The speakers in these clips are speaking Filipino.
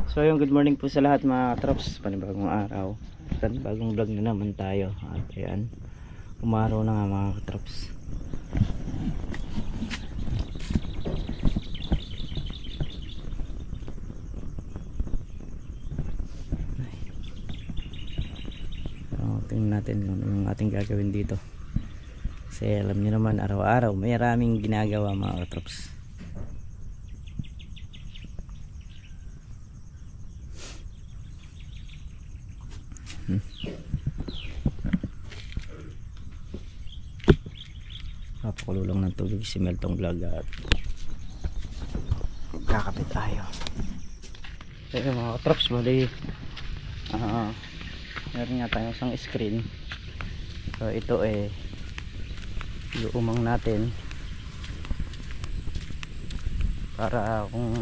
So yung good morning po sa lahat mga trops, panibagong araw, panibagong vlog na naman tayo. At ayan, umaraw na nga mga trops. So, tingnan natin yung ating gagawin dito. Kasi alam niyo naman, araw-araw may maraming ginagawa mga trops. Napakululong ng tubig si Meltong Vlog at kakapit tayo. Kaya mga traps, bali meron nga tayong isang screen. So ito luumang natin para kung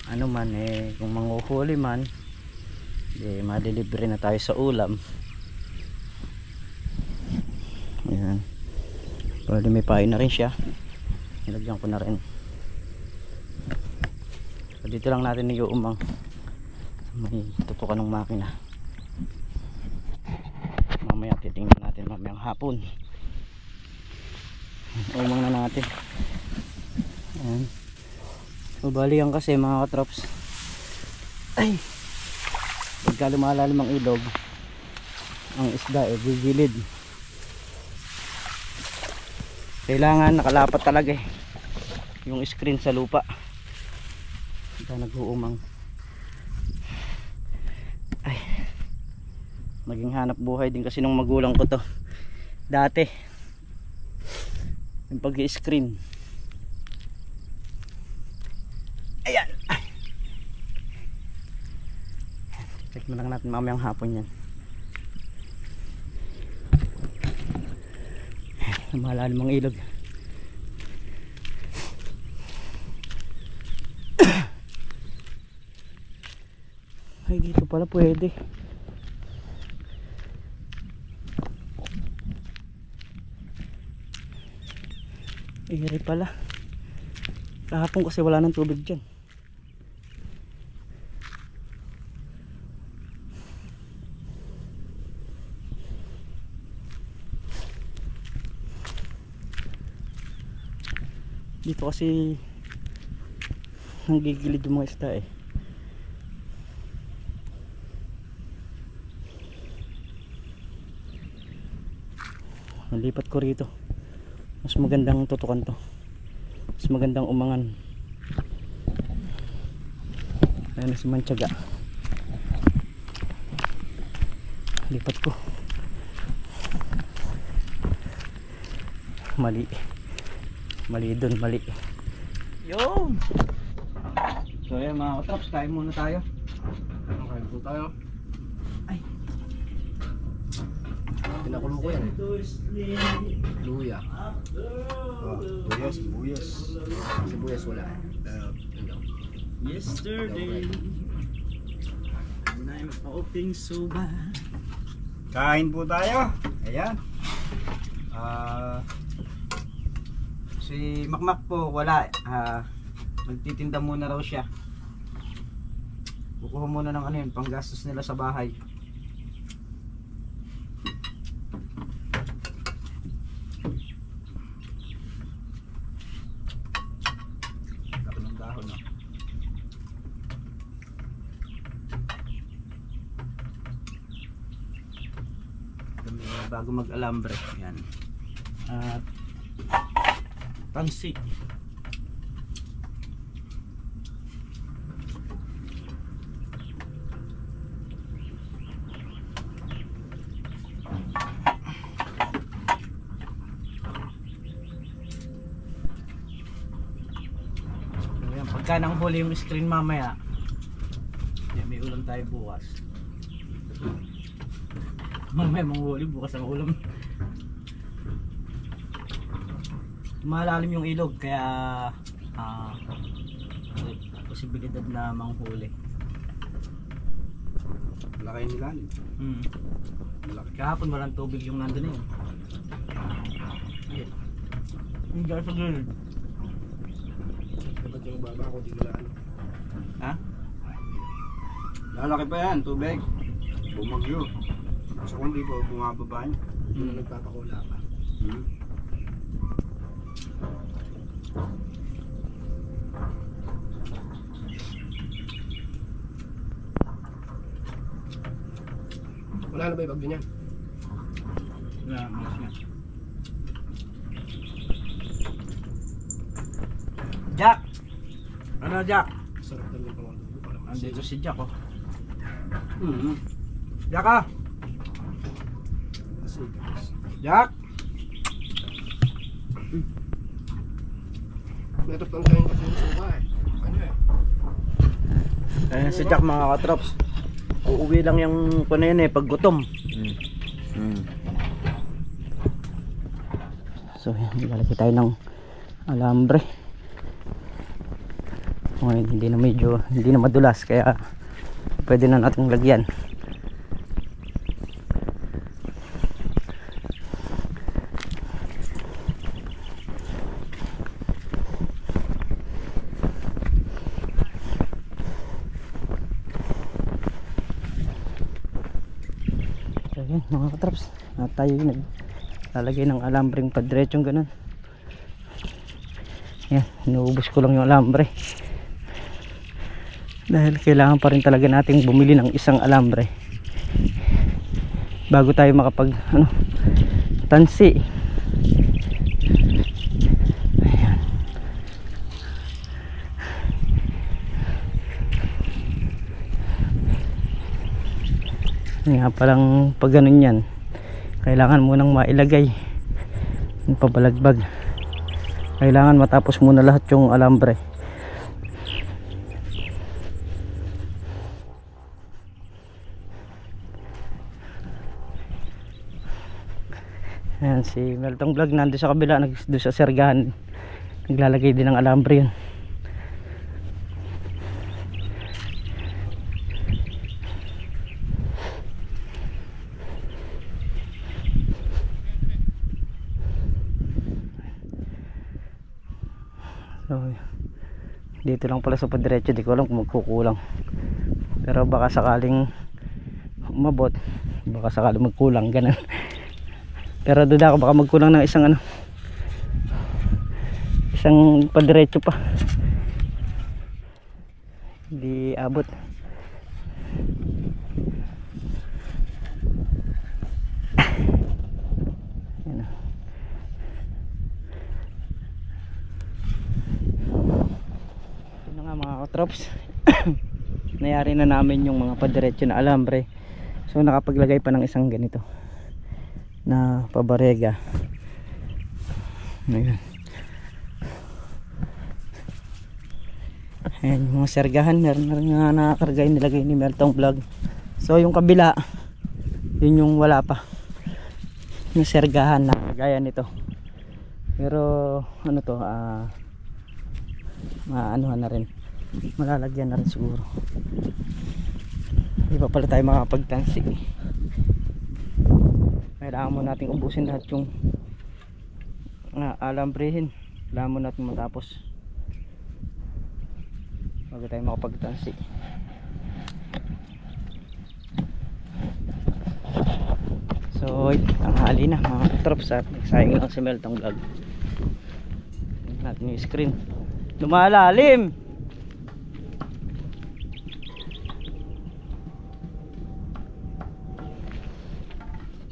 ano man kung manghuhuli man madelibre na tayo sa ulam. Ayan, pwede may pain na rin siya, nilagyan ko na rin. So dito lang natin iuumang, may tutukan ng makina. Mamaya titingnan natin mamayang hapon, umang na natin. Ayan. So bali yan kasi mga katrops, ay pagka lumalalim ang ilog, ang isda gigilid. Kailangan nakalapat talaga yung screen sa lupa pagka nag-uumang. Ay, maging hanap buhay din kasi nung magulang ko to dati, yung pag-screen. Ayan, check mo lang natin mamayang hapon yan. Malalim ang ilog. Ay, dito pala pwede. Iri pala. Kahapon kasi wala nang tubig dyan. Dito kasi nanggigilid yung mga isda Nalipat ko rito, mas magandang tutukan to, mas magandang umangan. Ayan na si Mantiaga, lipat ko. Mali dun, mali. Yo! So ayan mga katrops, kain muna tayo. Kain po tayo. Ay, pinakulo ko yan luya. Sibuyas wala yesterday na mag-opening soba. Kain po tayo. Ayan. Si Makmak po wala. Magtitinda muna raw siya. Kukuha muna ng ano yun, panggastos nila sa bahay. Laki ng dahon, no? Bago mag-alambre. Ayan. At pansit. Ayan, pagka nang huli yung screen mamaya, yan, may ulam tayo bukas. Mamaya manghuli, bukas ang ulam. Malalim yung ilog kaya posibilidad na manghuli. malaki yung ilalim. Malaki. Kahapon walang tubig yung nandun yun. Hindi sa gilid. Dapat yung baba ko di wala ano. Ha? Lalaki pa yan, tubig. Bumagyo. Sa kundi po, bumababa niya. Hindi na nagpapakula pa. Wala na ba yung bagyo niyan? Wala, malas nga. Jack! Ano Jack? Sarap na yung pangalan. Andito si Jack oh. Mm-hmm. Jack ah! Jack! Meron pang kain kasi yung suka eh. Ano eh? Ayan si Jack mga katrops. Uuwi lang yung kuno yun pag gutom. So yan, lalagay tayo ng alambre. Ngayon hindi na madulas kaya pwede na nating lagyan. So yan mga katraps, tayo yung naglalagay ng alambreng padretsyong ganun. Yan, inuubos ko lang yung alambre dahil kailangan pa rin talaga nating bumili ng isang alambre bago tayo makapag tansi. Ayan. Nga palang pag ganun yan, kailangan munang mailagay yung pabalagbag. Kailangan matapos muna lahat yung alambre. Ayan, si Meltong Vlog nandun sa kabila, doon sa sergahan, naglalagay din ng alambre yun. So dito lang pala sa padiretso, di ko alam kung magkukulang, pero baka sakaling umabot, baka sakaling magkulang ganun. Pero duda ako baka magkulang ng isang isang padiretso pa, hindi abot. Yan. Ito na nga mga katrops. Nayari na namin yung mga padiretso na alambre, so nakapaglagay pa ng isang ganito na pabarega. Ayan. Ayan yung mga sergahan, meron na rin nga nakakargay, nilagay ni Meltong Vlog. So yung kabila, yun yung wala pa, yung sergahan na gaya nito. Pero ano to, maanuhan na rin, malalagyan na rin siguro. Hindi pa pala tayo makapagtansi. Kailangan mo natin ubusin lahat yung alambrehin. Kailangan mo natin matapos bago tayo makapagtansi. So tanghali na mga katrops at nagsayang lang si Meltong Vlog. Tingnan natin yung screen, lumalalim.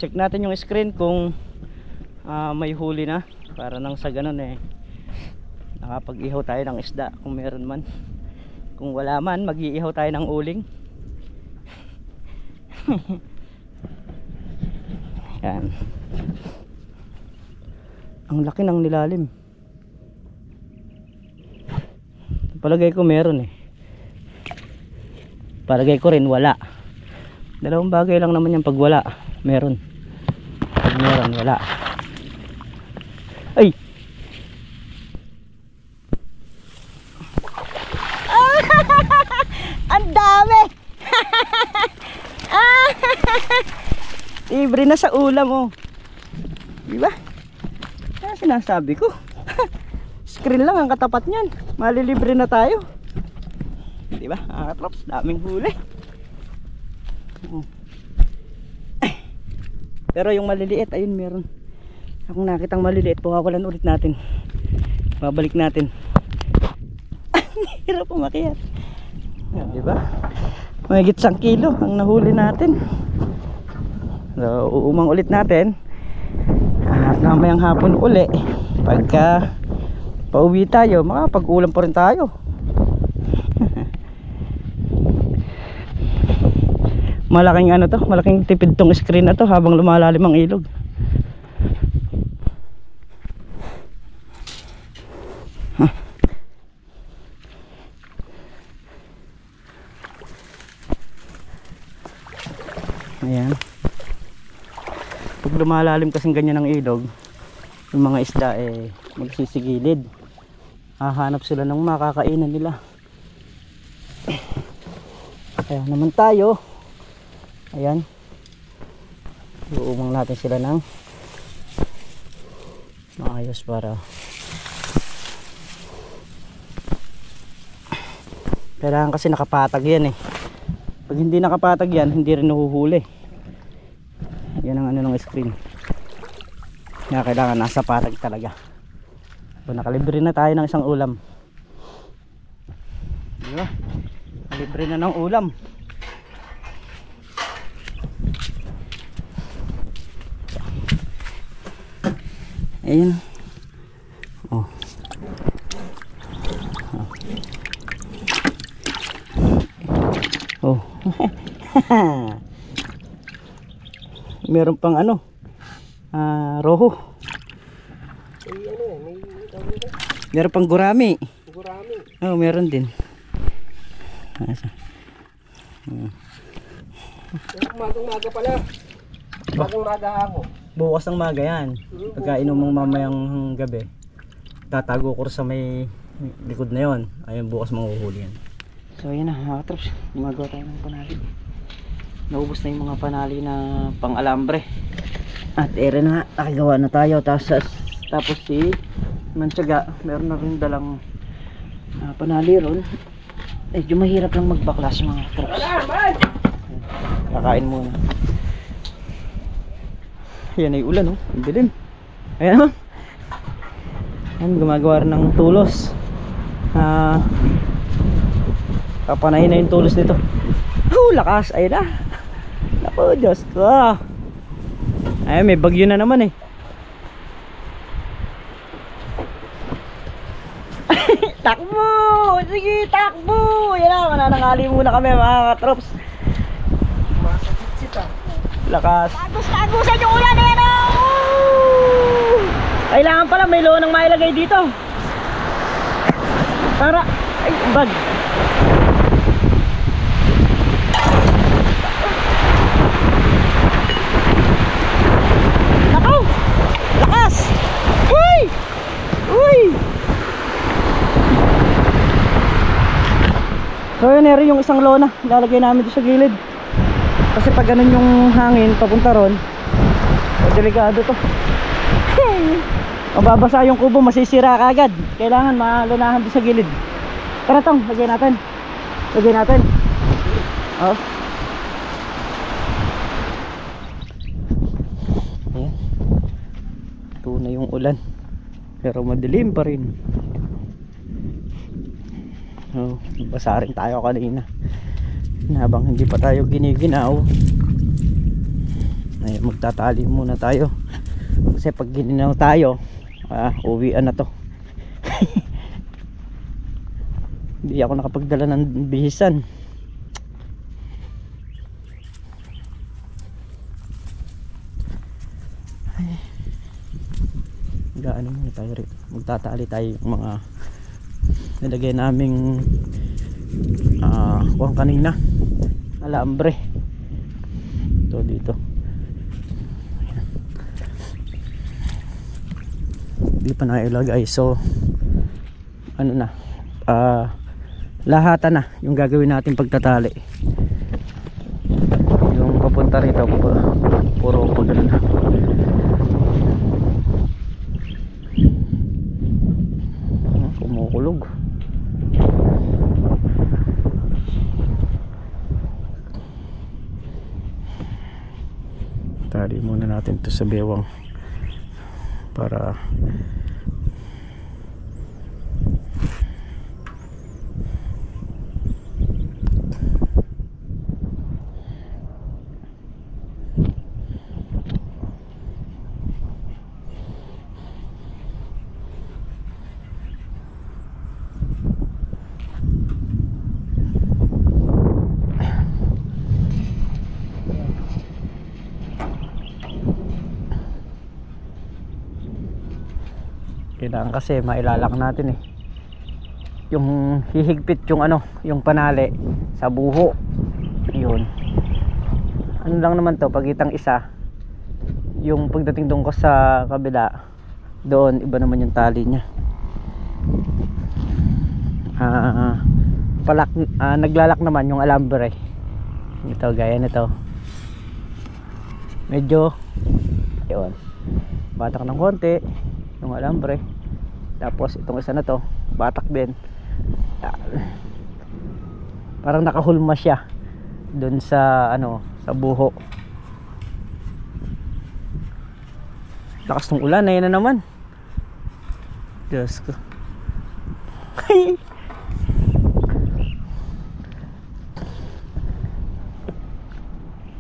Check natin yung screen kung may huli na, para nang sa ganun nakapag-ihaw tayo ng isda kung meron man. Kung wala man, mag-iihaw tayo ng uling. Yan. Ang laki ng nilalim. Palagay ko meron palagay ko rin wala. Dalawang bagay lang naman yan, pag wala meron, pag meron wala. Ay, ang dami. Libre na sa ulam diba? Kaya sinasabi ko screen lang ang katapat nyan, malilibre na tayo, diba? Katrops, daming huli. Pero yung maliliit, ayun meron. Akong nakitang maliliit, pawawalan ulit natin. Babalik natin. Hirap umakyat. Yan, di ba? Mahigit 1 kilo ang nahuli natin. So, uumang ulit natin. At mamayang hapon uli. Pagka pauwi tayo, makapag-ulam pa rin tayo. Malaking ano to, malaking tipid tong screen na to habang lumalalim ang ilog. Ayan. Pag lumalalim kasing ganyan ang ilog, yung mga isda magsisigilid. Hahanap sila ng makakainan nila. Kaya naman tayo, ayan, uumang natin sila ng maayos para kailangan kasi nakapatag yan pag hindi nakapatag yan hindi rin nahuhuli. Yan ang ano ng screen, kaya kailangan nasa patag talaga. So, nakalibre na tayo ng isang ulam, diba? Nakalibre na ng ulam. Ayun. Oh. Oh. Meron pang ano? Roho. Meron pang gurami. Gurami. Oh, meron din. Umagang-maga pala. Umagang-maga ako. Bukas ng maga yan. Pagkainom mong mamayang gabi, tatago ko sa may likod na yon. Ayun, bukas manghuhuli yan. So ayun na mga katrops, gumagawa tayo ng panali. Naubos na yung mga panali na pang alambre. At ere na, nakagawa na tayo. Tapos si Mantiaga, meron na rin dalang panali ron. Medyo mahirap lang magbaklas mga katrops. Kakain muna. Yan ay ulan, ang dilim. Ayan, ayan, gumagawa rin ng tulos. Papanahin na yung tulos nito. Lakas, ayun na. Naku, Diyos ko. Ay, may bagyo na naman Takbo! Sige, takbo! Yan na, mananangali muna kami mga katrops. Lakas. Tagus-tagusan yung ulan na yan. Kailangan pala may loanang mailagay dito para ay bag. Nako! Lakas! Uy! Uy! So yun yung isang lona lalagay namin dito sa gilid. Kasi pag ganun yung hangin papunta ron, delikado to. Mababasa yung kubo, masisira kagad. Kailangan malunahan din sa gilid. Tara tong, lagay natin. Lagay natin. Oh. Ayan. Tunay yung ulan. Pero madilim pa rin. Oh, basa rin tayo kanina. Habang hindi pa tayo giniginaw, ay magtatali muna tayo kasi pag gininaw tayo uwian na to. Hindi ako nakapagdala ng bihisan. Gaano muna tayo rin, magtatali tayo yung mga nilagay naming kuwang kanina alambre. Ito dito. Ayan. Hindi pa nailagay, so ano na, lahatan na yung gagawin natin pagtatali. Yung papunta rito puro pagano na. Kumukulog. tali muna natin to sa bewang para kailangan kasi mailalak natin yung hihigpit yung yung panali sa buho. Yun, ano lang naman to, pagitang isa, yung pagdating doon ko sa kabila doon iba naman yung tali nya. Naglalak naman yung alambre ito, gaya nito medyo yun, batak ng konti yung alambre, tapos itong isa na to batak din, parang nakahulma siya dun sa sa buho. Lakas ng ulan, ayun na naman, Diyos ko.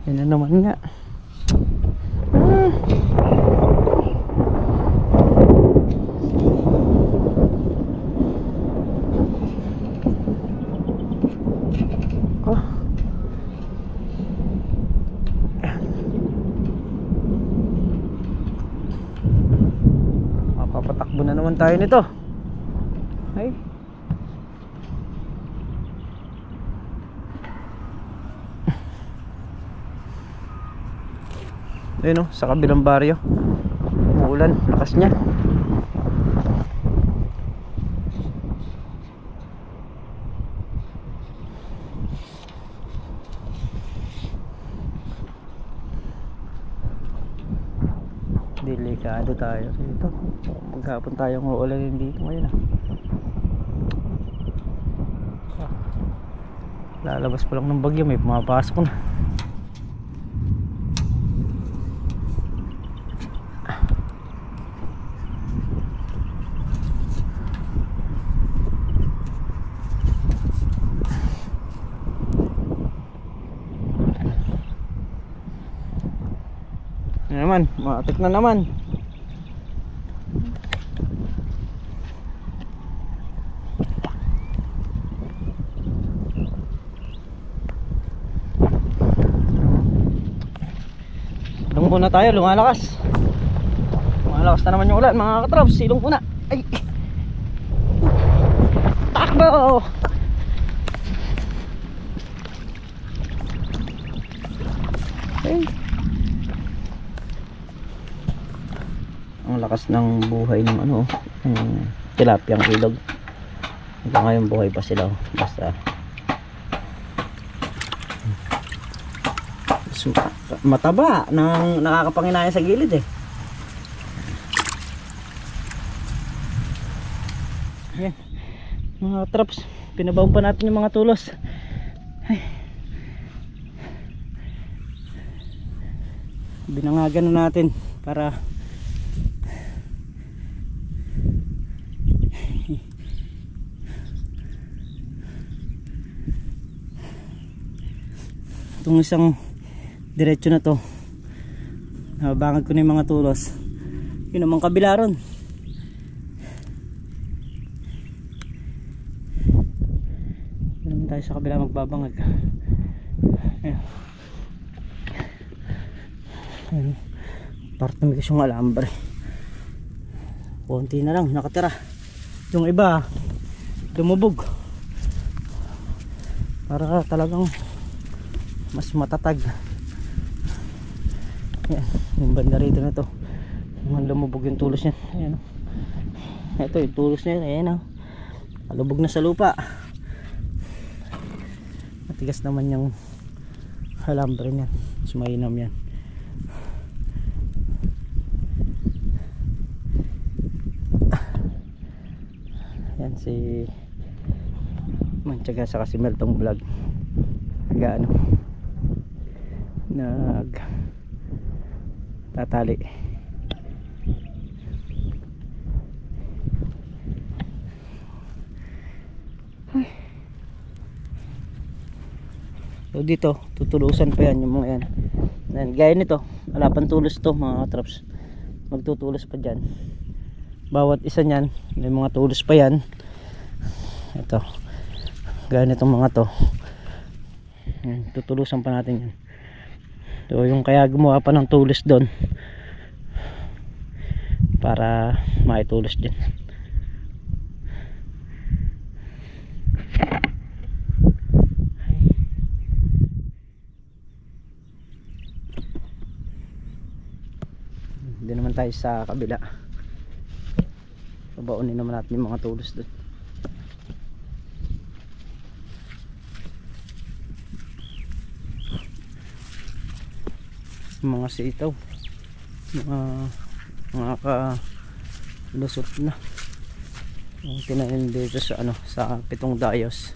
Ayun na naman nga. Mapapatakbo na naman tayo nito. Ay. Ayun sa kabilang baryo umuulan, lakas niya. Delikado tayo dito. Maghapon tayong uulan dito ngayon lalabas pa lang ng bagyo, may pumapasok na. Naman, matik na naman. Silong muna tayo, lumalakas. Lumalakas na naman yung ulan mga katrops. Silong muna. Ay. Takbo. Ay. Ang lakas ng buhay ng ng tilapiyang ilog. Hanggang ngayon buhay pa sila basta mataba nang nakakapanginaya sa gilid Ayan, mga traps, pinabaon pa natin yung mga tulos. Ay. Binangagan na natin para itong isang diretso na to, nabangag ko na yung mga tulos. Yun namang kabila ron, yun naman tayo sa kabila magbabangag. Ayan. Ayan. Partumikis yung alambre, konti na lang nakatira, yung iba lumubog para talagang mas matatag. Ayan, yung banda rito na to, yung lumubog yung tulos niya. Ayan, ito yung tulos niya. Ayan, alubog na sa lupa. Matigas naman yung alambre niya, mas mainam yan. Ayan si Manchaga sa si Meltong Vlog, nag tatali. So dito tutulusan pa yan yung mga yan. Then, gaya nito wala pang tulos to mga katraps, magtutulos pa dyan bawat isa nyan, may mga tulos pa yan. Ito gaya nitong mga to, yan, tutulusan pa natin yan. So yung kaya gumawa pa ng tulos doon para maitulos din. Hindi naman tayo sa kabila, babaunin naman natin yung mga tulos doon. Mga sitaw, mga kalusot na yung tinanim dito sa ano, sa Pitong Dayos.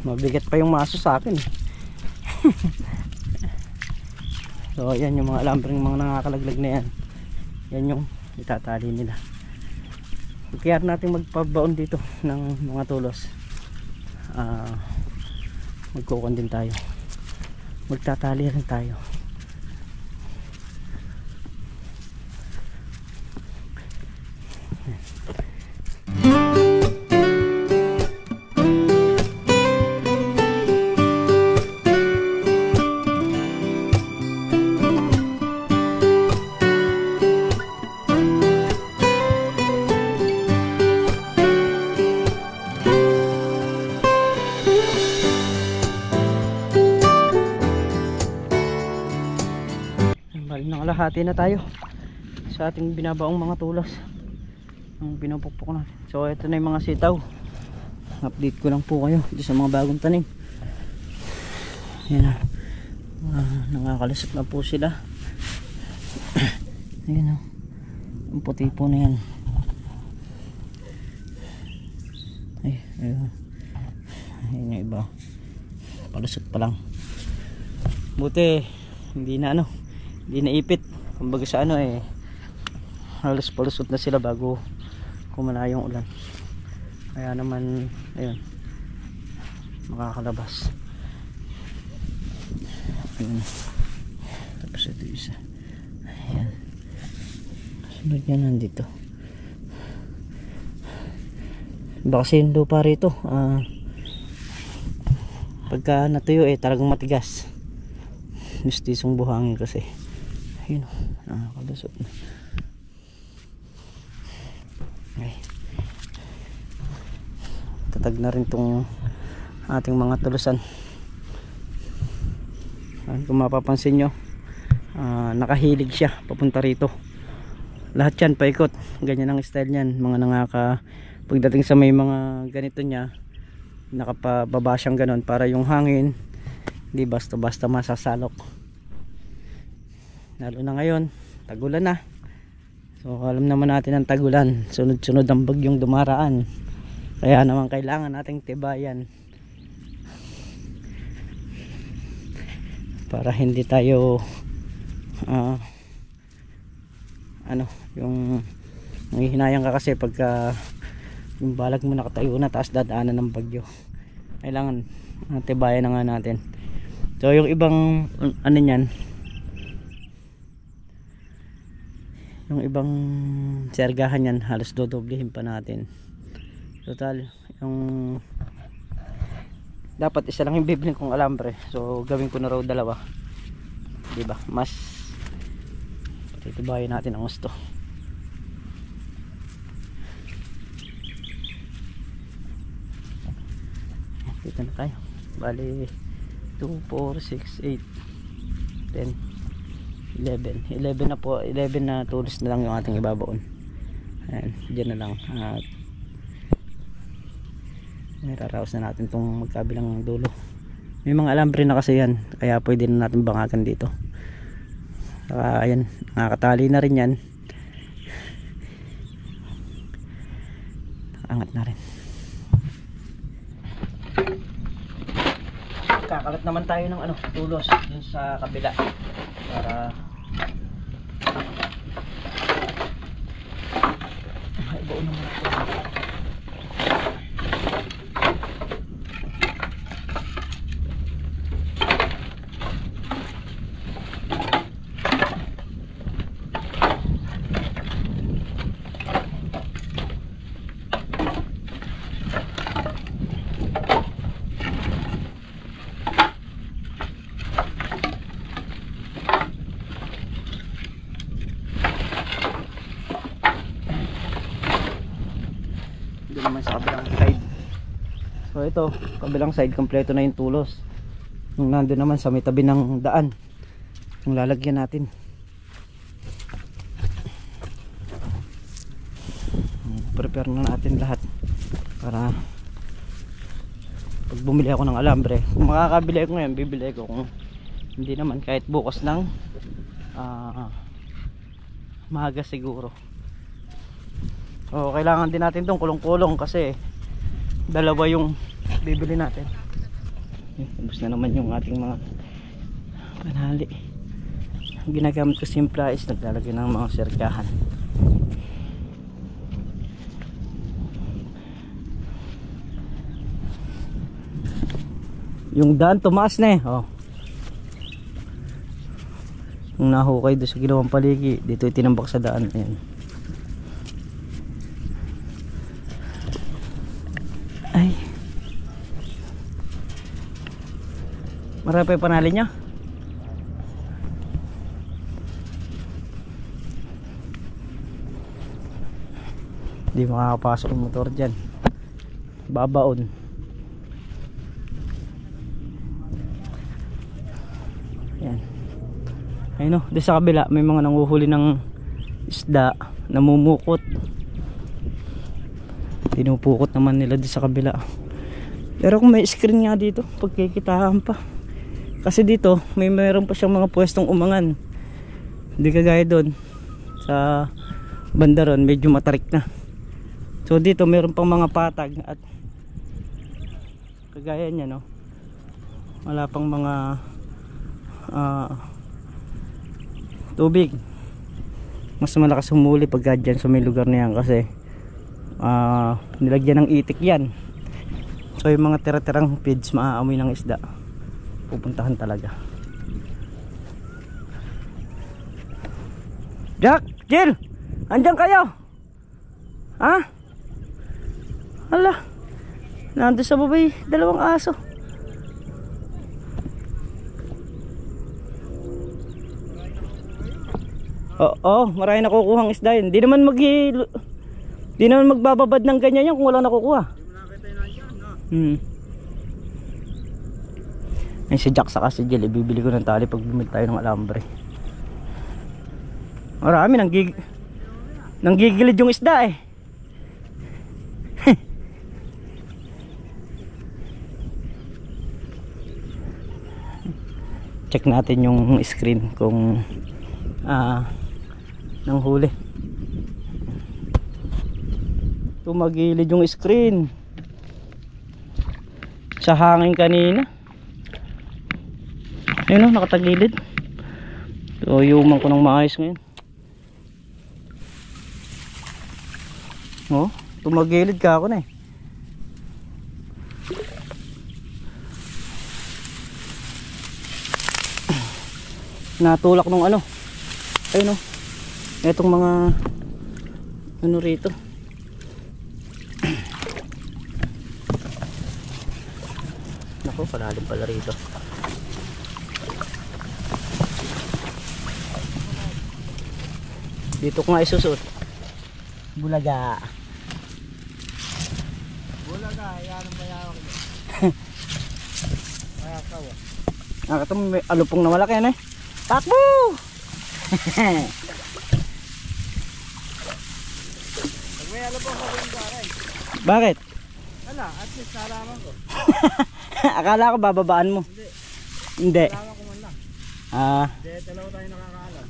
Mabigat pa yung maso sa akin. So yan yung mga alambreng mga nakakalaglag na yan. Yan yung itatali nila. Kaya natin magpabaon dito ng mga tulos. Magkukon din tayo. Magtatali rin tayo. Hati na tayo sa ating binabaong mga tulos ang pinupukpok na. So ito na yung mga sitaw, update ko lang po kayo dito sa mga bagong tanim. Yan na, nakakalusot na po sila. Ayan o, ang puti po na yan. Ayun yung iba, palusot pa lang. Buti hindi na hindi naipit. Kumbaga sa halos palusot na sila bago kumana yung ulan. Kaya naman ayun, makakalabas. Ayun. Tapos ito isa. Ayan. Sunod yan nandito. Baka kasi yung lupa rito pagka natuyo talagang matigas. Mistisong buhangin kasi. Ayun, nakalusot na. Okay. Tatag na rin tong ating mga tulusan. Kung mapapansin nyo, nakahilig siya papunta rito. Lahat yan paikot. Ganyan ang style niyan. Pagdating sa may mga ganito niya, nakapababa siyang ganon para yung hangin hindi basta basta masasalok. Lalo na ngayon, tagulan na. So alam naman natin ang tagulan, sunod-sunod ang bagyong dumaraan. Kaya naman kailangan nating tibayan para hindi tayo yung nanghihinayang ka kasi pagka yung balag mo nakatayo na taas dadaanan ng bagyo. Kailangan tibayan na nga natin. So yung ibang niyan, yung ibang sergahan yan halos dodoblehin pa natin. Total yung dapat isa lang yung bibilin kong alambre, so gawin ko na raw dalawa, diba? Mas patitibayan natin ang gusto. Dito na tayo, bali 2, 4, 6, 8, 10, 11 na po. 11 na tulos na lang yung ating ibabaon. Ayan, dyan na lang. At iraraos na natin itong magkabilang dulo. May mga alambre na kasi yan, kaya pwede na natin bangagan dito. Ayan, nakakatali na rin yan. Angat na rin. Kakalat naman tayo ng ano, tulos dun sa kabila para maibaon naman ako. Doon naman sa kabilang side. So ito, kabilang side kompleto na yung tulos. Yung nandun naman sa may tabi ng daan, yung lalagyan natin. Prepare na natin lahat para pag bumili ako ng alambre, kung makakabili ako ngayon, bibili ko. Kung hindi naman, kahit bukas ng maaga siguro. So kailangan din natin itong kulong-kulong kasi dalawa yung bibili natin. Tapos na naman yung ating mga panali. Ang ginagamit ko simpla is naglalagay ng mga serkahan. Yung daan tumaas na eh. Oh. Yung nahukay doon sa ginawang paligi, dito itinambak sa daan. Ayan. Ay, marami pa yung panali niya. Hindi makakapasok yung motor dyan, babaon. Yan. Ayun o, di sa kabila may mga nanguhuli ng isda, namumukot. Pinupukot naman nila di sa kabila. Pero kung may screen nga dito, pagkikitaan pa. Kasi dito meron pa siyang mga pwestong umangan. Hindi kagaya doon sa banda ron, medyo matarik na. So dito meron pang mga patag at kagaya niya, no, wala pang mga tubig. Mas malakas humuli pagka dyan sa may lugar na yan kasi nilagyan ng itik yan. So yung mga tira-tirang feeds maaamoy ng isda, pupuntahan talaga. Jack, Jill, andyan kayo? Ha? Hala, nandun sa babay dalawang aso. Oo, marami nakukuhang isda yun. Di naman magbababad ng ganyan yan kung wala nakukuha. Ay, si Jack saka si Jill, ibibili ko ng tali pag bumili tayo ng alambre. Marami nanggigilid yung isda eh. Check natin yung screen kung nang huli. Tumagilid yung screen sa hangin kanina. Ayun o, nakatagilid. So yuman ko ng maayos ngayon. Oh, tumagilid ka ako na eh. Natulak nung ano. Ayun o, etong mga ano rito. Naku, palalim pala rito. Dito ko nga isusot. Bulaga. Bulaga, yan ang bayawak niya. Mayakaw ah. Nakita mo may alupong na malaki yan eh. Takbo! Pag may alupong ka rin garay. Bakit? Ala, at least nalaman ko. Akala ko bababaan mo. Hindi. Kailangan ko man lang. Ah, Hindi, dalawa tayo nakakaalam.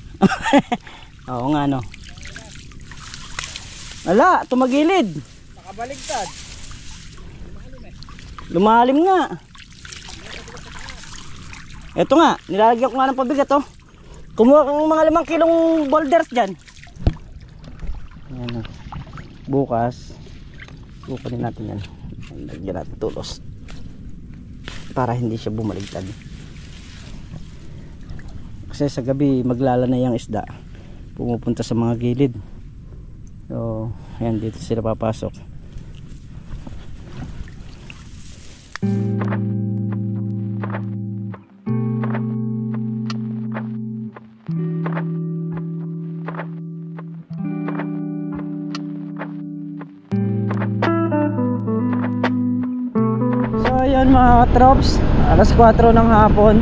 oo nga no. Wala, tumagilid. Nakabaligtad. Lumalim nga. Ito nga, nilalagyan ko nga ng pabigat oh. Kumuha kang mga 5 kilong boulders dyan. Ayan, bukas kukunin natin yan. Lagyan natin tulos para hindi siya bumaligtad. Kasi sa gabi maglalanay ang isda, pumupunta sa mga gilid. So ayan, dito sila papasok. Ayun mga katrops, alas 4 ng hapon.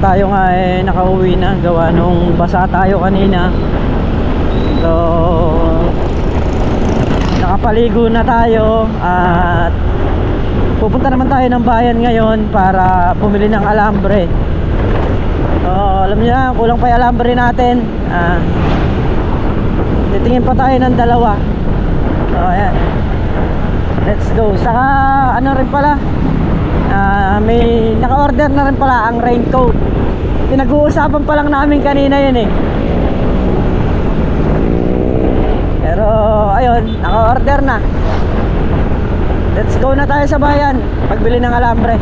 Tayo nga nakauwi na, gawa nung basa tayo kanina. So nakapaligo na tayo at pupunta naman tayo ng bayan ngayon para pumili ng alambre. So alam niyo na, kulang pa yung alambre natin. Titingin pa tayo ng 2. So ayan, let's go. Saka ano rin pala, may naka-order na rin pala ang raincoat. Pinag-uusapan pa lang namin kanina yun eh. Pero ayun, naka-order na. Let's go na tayo sa bayan pagbili ng alambre.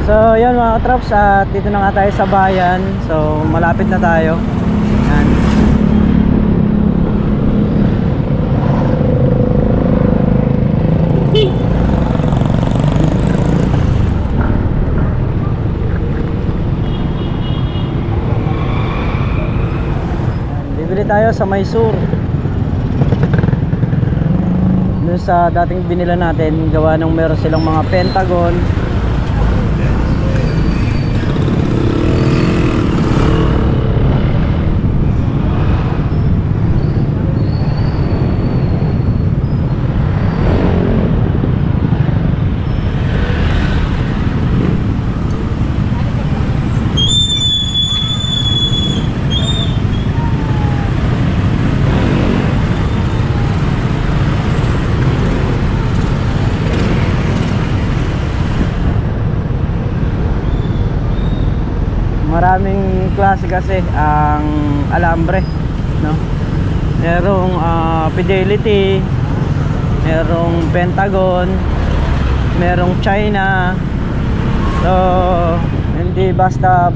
So yun mga katrops, dito na nga tayo sa bayan. So malapit na tayo. Yan. Bibili tayo sa Mysore. Doon sa dating binila natin, gawa nung meron silang mga Pentagon. Maraming klase kasi ang alambre, no? Merong Fidelity, merong Pentagon, merong China. So hindi basta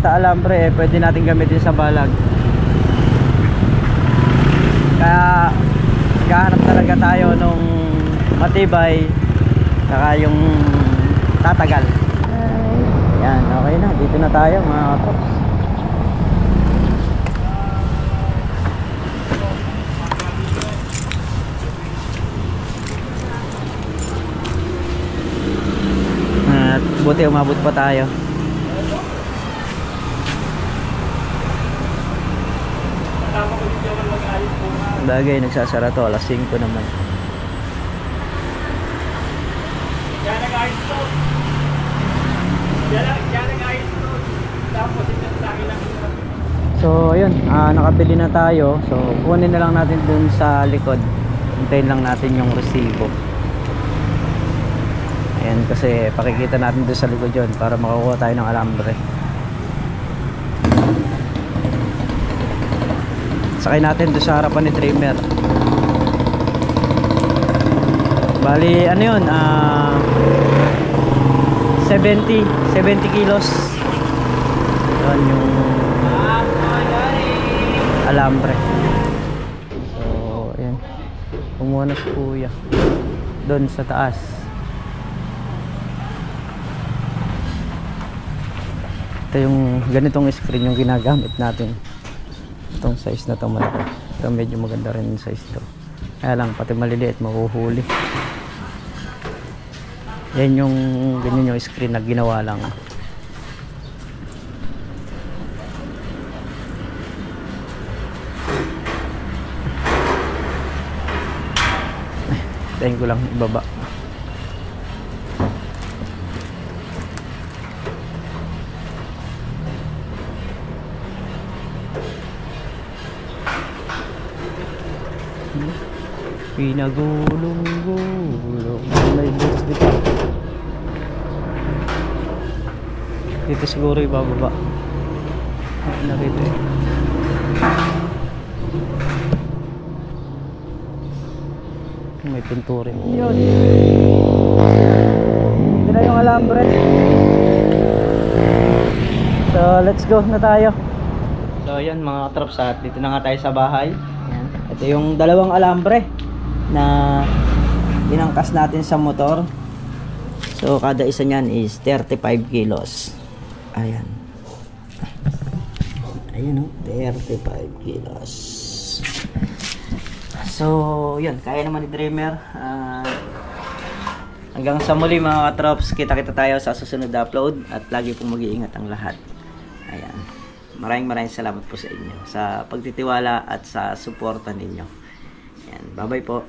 alambre pwede natin gamitin sa balag. Kaya gahanap talaga tayo nung matibay, saka yung tatagal. Yan, okay na. Dito na tayo mga katrops. At buti umabot pa tayo. Bagay, nagsasara to. Alas 5 naman. So ayun, nakabili na tayo. So kunin na lang natin dun sa likod. Hintayin lang natin yung resibo. Ayan, kasi pakikita natin dun sa likod yun para makakuha tayo ng alambre. Sakay natin dun sa harapan ni trimmer. Bali ano yun, 70 kilos. Yun yung alambre. So ayan, kumuha na si kuya doon sa taas. Ito yung ganitong screen yung ginagamit natin. Itong size na itong malaki. Ito medyo maganda rin yung size to. Kaya lang pati maliliit mahuhuli. Yan yung ganyan yung screen na ginawa lang. Tayin ko lang ibaba. Pinagulong-gulong may bus dito. Dito siguro ibababa. Nakita eh. May pinturin. Yun. Ito na yung alambre. So let's go na tayo. So yan mga katrops, at dito na nga tayo sa bahay. Yan. Ito yung dalawang alambre na inangkas natin sa motor. So kada isa niyan is 35 kilos. Ayan. Ayun o, 35 kilos. So yun, kaya naman ni Dreamer. Hanggang sa muli mga katrops, kita-kita tayo sa susunod na upload. At lagi pong mag-iingat ang lahat. Ayan. Maraming salamat po sa inyo sa pagtitiwala at sa suporta ninyo. Ayan. Bye bye po.